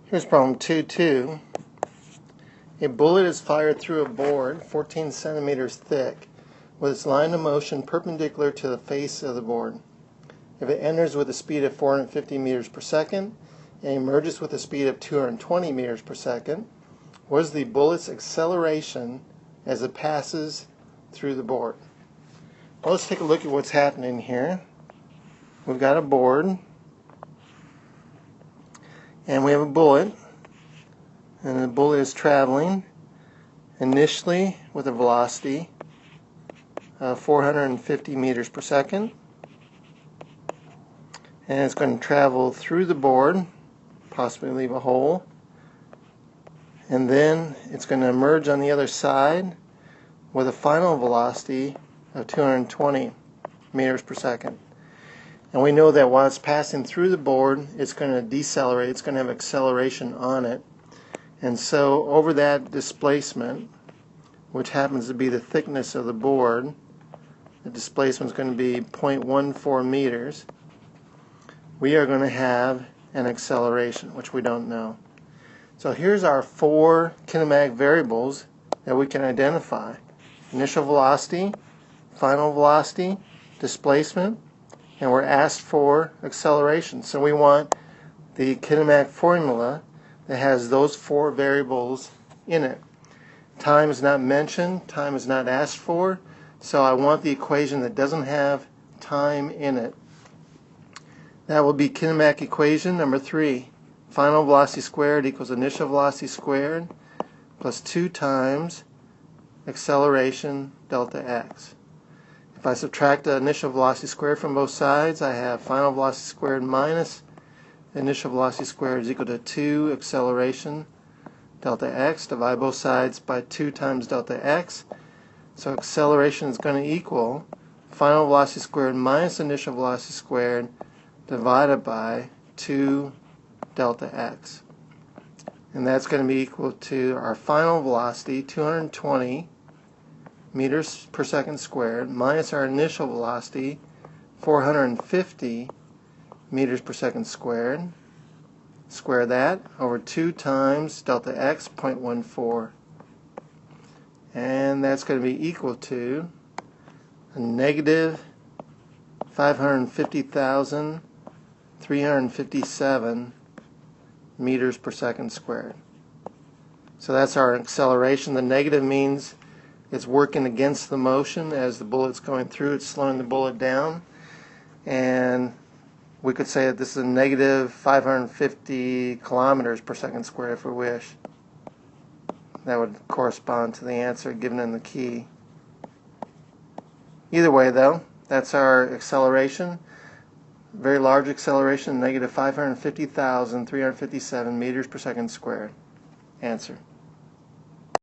Here's problem 2.2. A bullet is fired through a board 14 centimeters thick with its line of motion perpendicular to the face of the board. If it enters with a speed of 450 meters per second and emerges with a speed of 220 meters per second, what is the bullet's acceleration as it passes through the board? Well, let's take a look at what's happening here. We've got a board and we have a bullet, and the bullet is traveling initially with a velocity of 450 meters per second, and it's going to travel through the board, possibly leave a hole, and then it's going to emerge on the other side with a final velocity of 220 meters per second. And we know that while it's passing through the board, it's going to decelerate, it's going to have acceleration on it. And so over that displacement, which happens to be the thickness of the board, the displacement is going to be 0.14 meters, we are going to have an acceleration, which we don't know. So here's our four kinematic variables that we can identify: initial velocity, final velocity, displacement, and we're asked for acceleration. So we want the kinematic formula that has those four variables in it. Time is not mentioned, time is not asked for, so I want the equation that doesn't have time in it. That will be kinematic equation number 3. Final velocity squared equals initial velocity squared plus 2 times acceleration delta x. If I subtract the initial velocity squared from both sides, I have final velocity squared minus initial velocity squared is equal to 2 acceleration delta x. Divide both sides by 2 times delta x. So acceleration is going to equal final velocity squared minus initial velocity squared divided by 2 delta x. And that's going to be equal to our final velocity, 220 meters per second squared, minus our initial velocity, 450 meters per second squared. Square that over 2 times delta x, 0.14. And that's going to be equal to a negative 550,357 meters per second squared. So that's our acceleration. The negative means it's working against the motion as the bullet's going through. It's slowing the bullet down. And we could say that this is a negative 550 kilometers per second squared if we wish. That would correspond to the answer given in the key. Either way, though, that's our acceleration. Very large acceleration, negative 550,357 meters per second squared. Answer.